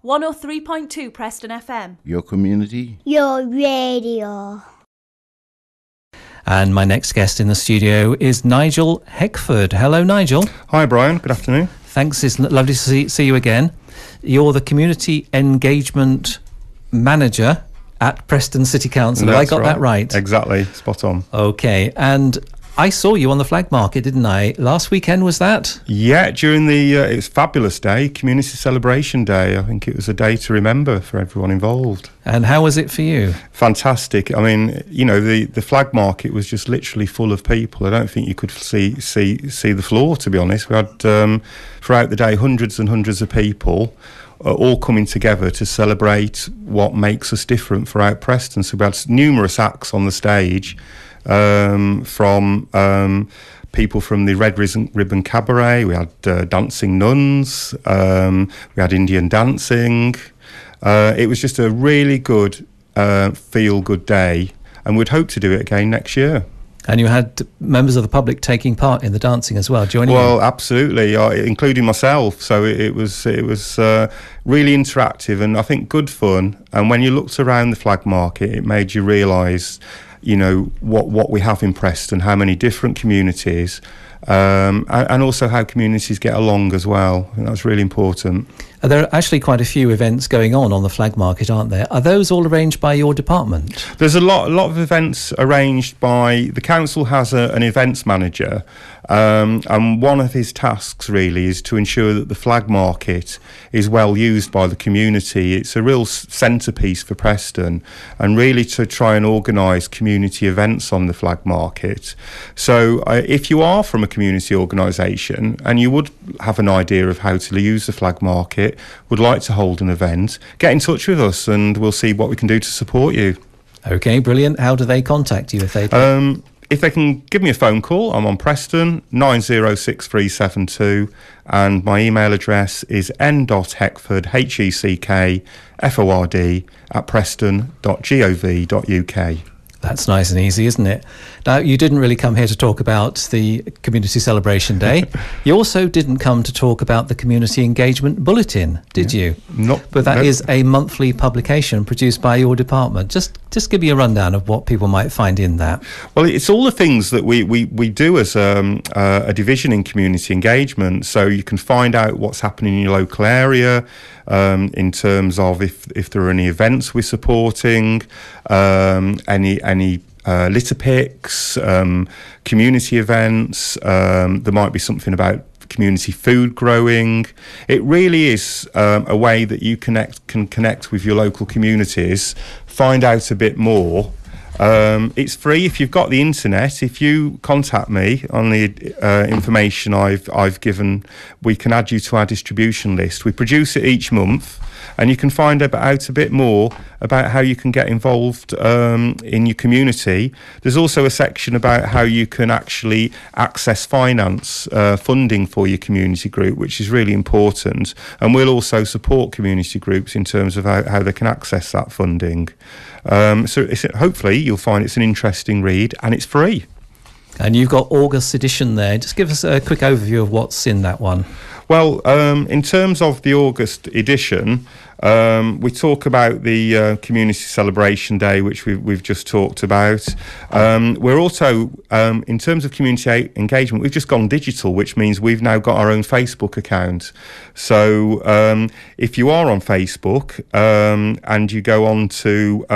103.2 Preston FM. Your community. Your radio. And my next guest in the studio is Nigel Heckford. Hello, Nigel. Hi, Brian. Good afternoon. Thanks. It's lovely to see you again. You're the Community Engagement Manager at Preston City Council. Have I got that right? Exactly. Spot on. Okay. And I saw you on the flag market, didn't I? Last weekend, was that? Yeah, during the it was a fabulous day, Community Celebration Day. I think it was a day to remember for everyone involved. And how was it for you? Fantastic. I mean, you know, the flag market was just literally full of people. I don't think you could see the floor, to be honest. We had throughout the day hundreds and hundreds of people all coming together to celebrate what makes us different throughout Preston. So we had numerous acts on the stage. From people from the Red Ribbon Cabaret. We had dancing nuns, we had Indian dancing. It was just a really good feel-good day, and we'd hope to do it again next year. And you had members of the public taking part in the dancing as well, joining you? Well, absolutely, including myself. So it was really interactive and I think good fun. And when you looked around the flag market, it made you realise, you know, what we have in Preston, how many different communities, and also how communities get along as well. I think that's really important. There are actually quite a few events going on the flag market, aren't there? Are those all arranged by your department? There's a lot of events arranged by the council. Has an events manager, and one of his tasks really is to ensure that the flag market is well used by the community. It's a real centrepiece for Preston, and really to try and organise community events on the flag market. So if you are from a community organisation and you would have an idea of how to use the flag market, would like to hold an event, get in touch with us and we'll see what we can do to support you. Okay, brilliant. How do they contact you if they if they can give me a phone call, I'm on Preston 906372, and my email address is n.heckford, HECKFORD @preston.gov.uk. That's nice and easy, isn't it? Now, you didn't really come here to talk about the Community Celebration Day. You also didn't come to talk about the Community Engagement Bulletin, did you? But that is a monthly publication produced by your department. Just give me a rundown of what people might find in that. Well, it's all the things that we do as a division in community engagement. So you can find out what's happening in your local area, in terms of if there are any events we're supporting, any litter picks, community events. There might be something about community food growing. It really is a way that you can connect with your local communities, find out a bit more. It's free if you've got the internet. If you contact me on the information I've given, we can add you to our distribution list. We produce it each month, and you can find out a bit more about how you can get involved in your community. There's also a section about how you can actually access finance funding for your community group, which is really important. And we'll also support community groups in terms of how they can access that funding. So hopefully you'll find it's an interesting read, and it's free. And you've got August edition there. Just give us a quick overview of what's in that one. Well, in terms of the August edition, we talk about the Community Celebration Day, which we've just talked about. We're also, in terms of community engagement, we've just gone digital, which means we've now got our own Facebook account. So if you are on Facebook and you go on to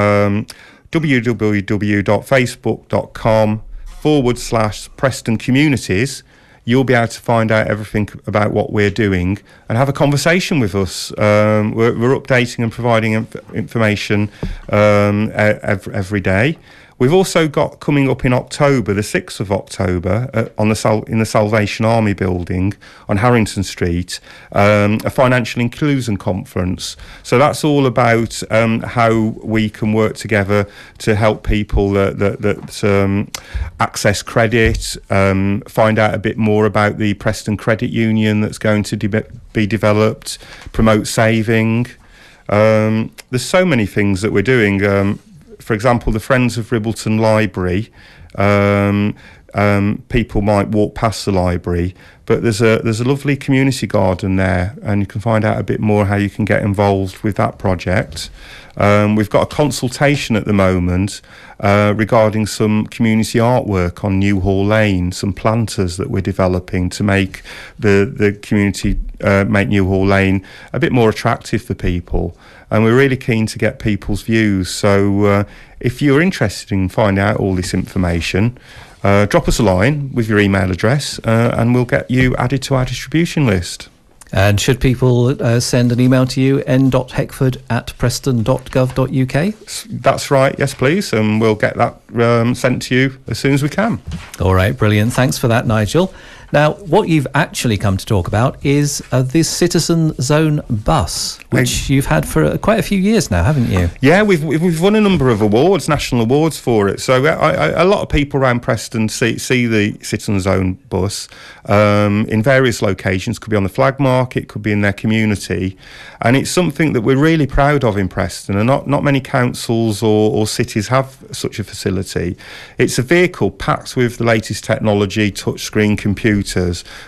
www.facebook.com/Preston Communities, you'll be able to find out everything about what we're doing and have a conversation with us. We're updating and providing information every day. We've also got coming up in October, the 6th of October, in the Salvation Army building on Harrington Street, a financial inclusion conference. So that's all about how we can work together to help people that access credit, find out a bit more about the Preston Credit Union that's going to be developed, promote saving. There's so many things that we're doing. For example, the Friends of Bulletin Library, people might walk past the library, But there's a lovely community garden there, and you can find out a bit more how you can get involved with that project. We've got a consultation at the moment regarding some community artwork on Newhall Lane, some planters that we're developing to make the community, make Newhall Lane a bit more attractive for people. And we're really keen to get people's views. So if you're interested in finding out all this information, drop us a line with your email address and we'll get you added to our distribution list. And should people send an email to you, n.heckford@preston.gov.uk? That's right, yes please, and we'll get that sent to you as soon as we can. All right, brilliant. Thanks for that, Nigel. Now, what you've actually come to talk about is this Citizenzone bus, which you've had for quite a few years now, haven't you? Yeah, we've won a number of awards, national awards for it. So a lot of people around Preston see the Citizenzone bus in various locations. Could be on the flag market, could be in their community, and it's something that we're really proud of in Preston. And not many councils or cities have such a facility. It's a vehicle packed with the latest technology, touchscreen computers,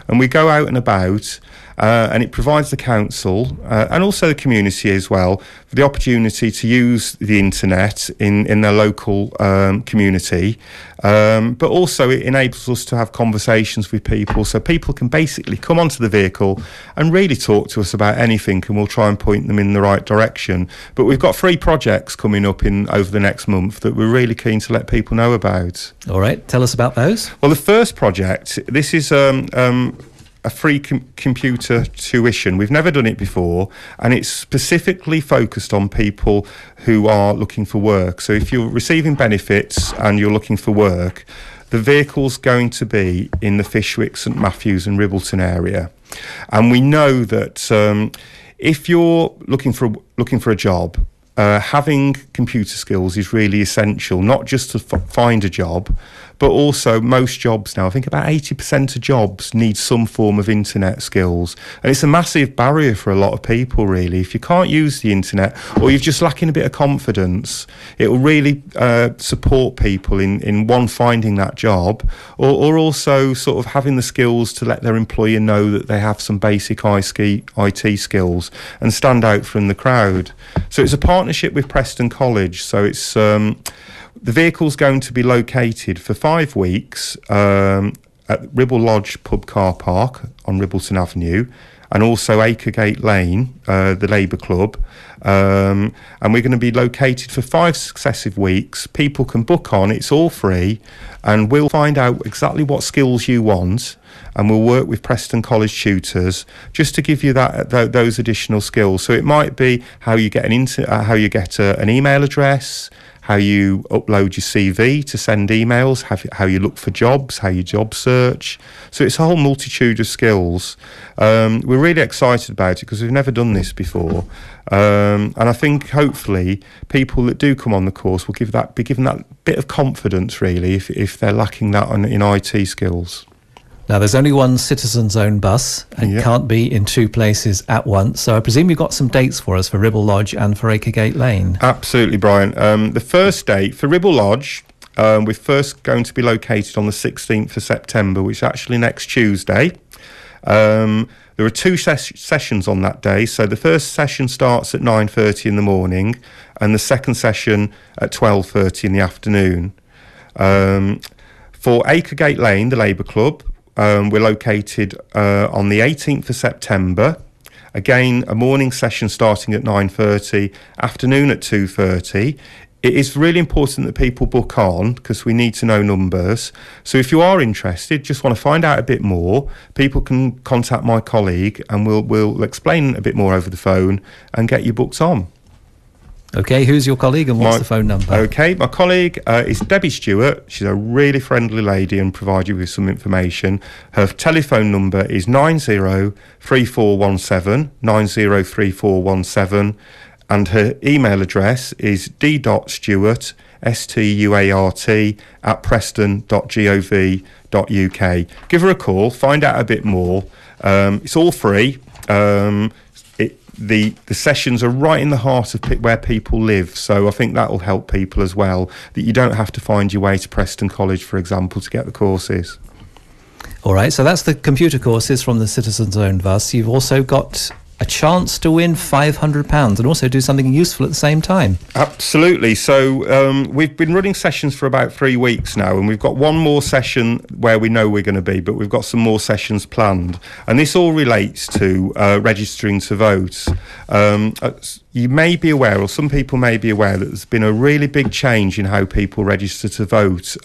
and we go out and about. And it provides the council and also the community as well the opportunity to use the internet in their local community, but also it enables us to have conversations with people, so people can basically come onto the vehicle and really talk to us about anything, and we'll try and point them in the right direction. But we've got 3 projects coming up over the next month that we're really keen to let people know about. All right, tell us about those. Well, the first project, this is a free computer tuition. We've never done it before, and it's specifically focused on people who are looking for work. So if you're receiving benefits and you're looking for work, the vehicle's going to be in the Fyshwick, St Matthews and Ribbleton area. And we know that if you're looking for a job, having computer skills is really essential, not just to find a job, but also most jobs now, I think about 80% of jobs need some form of internet skills. And it's a massive barrier for a lot of people, really. If you can't use the internet, or you're just lacking a bit of confidence, it will really support people in one, finding that job, or also sort of having the skills to let their employer know that they have some basic IT skills and stand out from the crowd. So it's a partnership with Preston College. So it's the vehicle's going to be located for 5 weeks at Ribble Lodge Pub Car Park on Ribbleton Avenue, and also Acregate Lane, the Labour Club. And we're going to be located for 5 successive weeks. People can book on, it's all free, and we'll find out exactly what skills you want, and we'll work with Preston College tutors just to give you those additional skills. So it might be how you get an email address, how you upload your CV to send emails, how you look for jobs, how you job search. So it's a whole multitude of skills. We're really excited about it because we've never done this before. And I think hopefully people that do come on the course will be given that bit of confidence, really, if they're lacking that in IT skills. Now, there's only one Citizenzone bus and Yeah. can't be in 2 places at once. So I presume you've got some dates for us for Ribble Lodge and for Acregate Lane. Absolutely, Brian. The first date for Ribble Lodge, we're first going to be located on the 16th of September, which is actually next Tuesday. There are 2 sessions on that day. So the first session starts at 9:30 in the morning and the second session at 12:30 in the afternoon. For Acregate Lane, the Labour Club, we're located on the 18th of September. Again, a morning session starting at 9:30, afternoon at 2:30. It is really important that people book on because we need to know numbers. So if you are interested, just want to find out a bit more, people can contact my colleague and we'll explain a bit more over the phone and get you booked on. Okay, who's your colleague and what's the phone number? Okay, my colleague is Debbie Stewart. She's a really friendly lady and provide you with some information. Her telephone number is 903417, 903417, and her email address is d.stewart, Stuart, @preston.gov.uk. Give her a call, find out a bit more. It's all free. The sessions are right in the heart of where people live, so I think that will help people as well, that you don't have to find your way to Preston College, for example, to get the courses. All right, so that's the computer courses from the Citizenzone bus. You've also got a chance to win £500 and also do something useful at the same time. Absolutely. So we've been running sessions for about 3 weeks now, and we've got one more session where we know we're going to be, but we've got some more sessions planned. And this all relates to registering to vote. You may be aware, or some people may be aware, that there's been a really big change in how people register to vote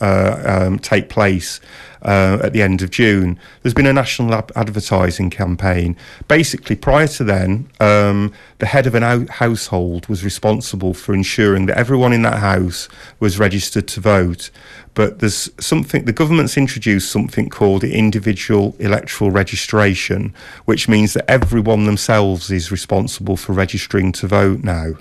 take place at the end of June. There's been a national advertising campaign. Basically, prior to then, the head of an household was responsible for ensuring that everyone in that house was registered to vote. But there's something, the government's introduced something called individual electoral registration, which means that everyone themselves is responsible for registering to vote now.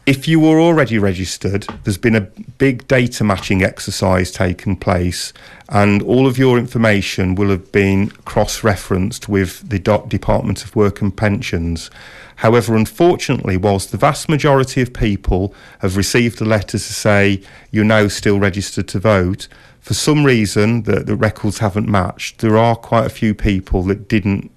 If you were already registered, there's been a big data matching exercise taking place, and all of your information will have been cross-referenced with the Department of Work and Pensions. However, unfortunately, whilst the vast majority of people have received a letter to say you're now still registered to vote, for some reason the records haven't matched. There are quite a few people that didn't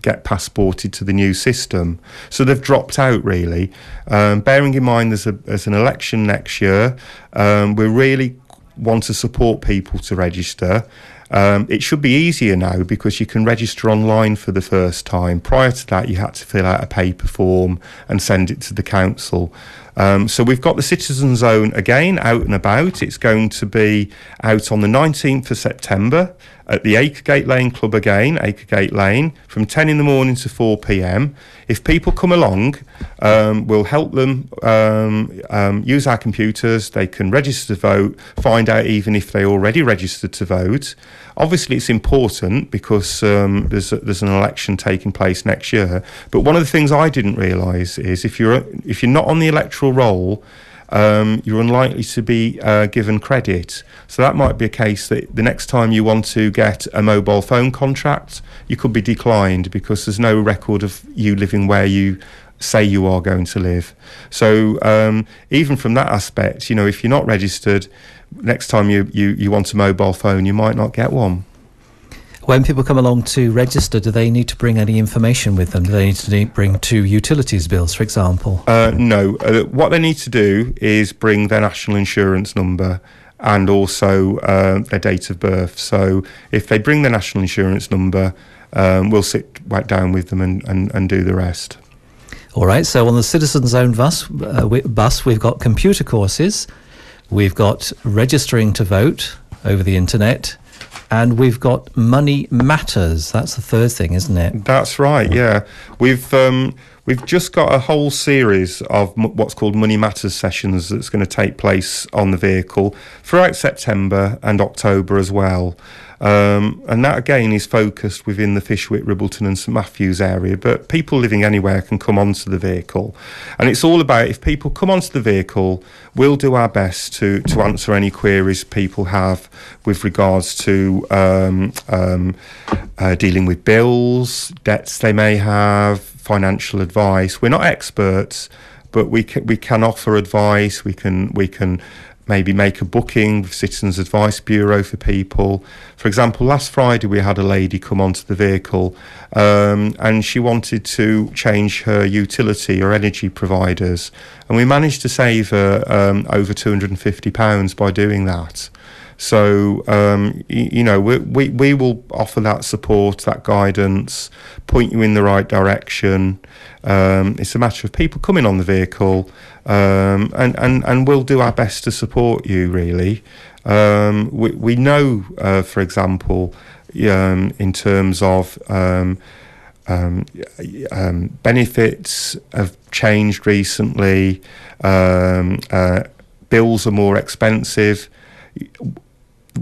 get passported to the new system, so they've dropped out really. Bearing in mind there's an election next year, we really want to support people to register. It should be easier now because you can register online for the first time. Prior to that, you had to fill out a paper form and send it to the council. So we've got the Citizenzone again out and about. It's going to be out on the 19th of September at the Acregate Lane Club again, Acregate Lane, from 10 in the morning to 4 p.m. If people come along, we'll help them use our computers. They can register to vote, find out even if they already registered to vote. Obviously, it's important because there's an election taking place next year. But one of the things I didn't realise is if you're not on the electoral roll, you're unlikely to be given credit. So that might be a case that the next time you want to get a mobile phone contract, you could be declined because there's no record of you living where you say you are going to live. So even from that aspect, you know, if you're not registered, next time you want a mobile phone, you might not get one. When people come along to register, do they need to bring any information with them? Do they need to bring 2 utilities bills, for example? No. What they need to do is bring their national insurance number and also their date of birth. So if they bring their national insurance number, we'll sit right down with them and do the rest. All right, so on the Citizenzone bus, we've got computer courses, we've got registering to vote over the internet, and we've got Money Matters. That's the third thing, isn't it? That's right, yeah. We've just got a whole series of what's called Money Matters sessions that's going to take place on the vehicle throughout September and October as well. And that again is focused within the Fyshwick, Ribbleton and St Matthews area, but people living anywhere can come onto the vehicle. And it's all about, if people come onto the vehicle, we'll do our best to answer any queries people have with regards to dealing with bills, debts they may have, financial advice. We're not experts, but we can offer advice. We can maybe make a booking with Citizens Advice Bureau for people. For example, last Friday we had a lady come onto the vehicle and she wanted to change her utility or energy providers, and we managed to save her over £250 by doing that. So, you know, we will offer that support, that guidance, point you in the right direction. It's a matter of people coming on the vehicle, and we'll do our best to support you, really. We know, for example, in terms of benefits have changed recently, bills are more expensive.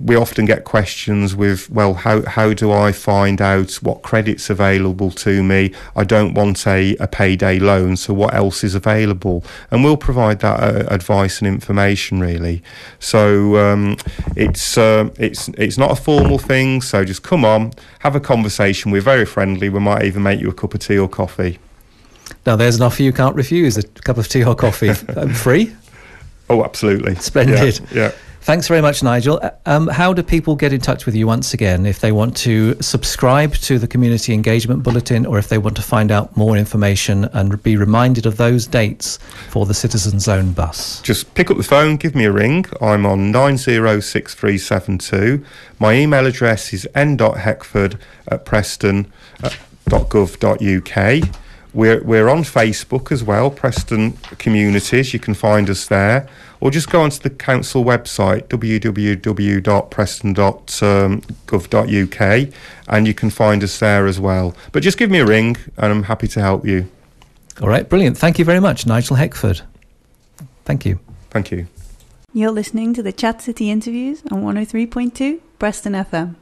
We often get questions with, well, how do I find out what credit's available to me? I don't want a payday loan, so what else is available? And we'll provide that advice and information, really. So it's not a formal thing, so just come on, have a conversation. We're very friendly. We might even make you a cup of tea or coffee. Now, there's an offer you can't refuse, a cup of tea or coffee. Free? Oh, absolutely. Splendid. Yeah. Thanks very much, Nigel. How do people get in touch with you once again if they want to subscribe to the Community Engagement Bulletin, or if they want to find out more information and be reminded of those dates for the Citizenzone bus? Just pick up the phone, give me a ring. I'm on 906372. My email address is n.heckford@preston.gov.uk. We're on Facebook as well, Preston Communities. You can find us there, or just go onto the council website, www.preston.gov.uk, and you can find us there as well. But just give me a ring and I'm happy to help you. All right, brilliant. Thank you very much, Nigel Heckford. Thank you. Thank you. You're listening to the Chat City interviews on 103.2 Preston FM.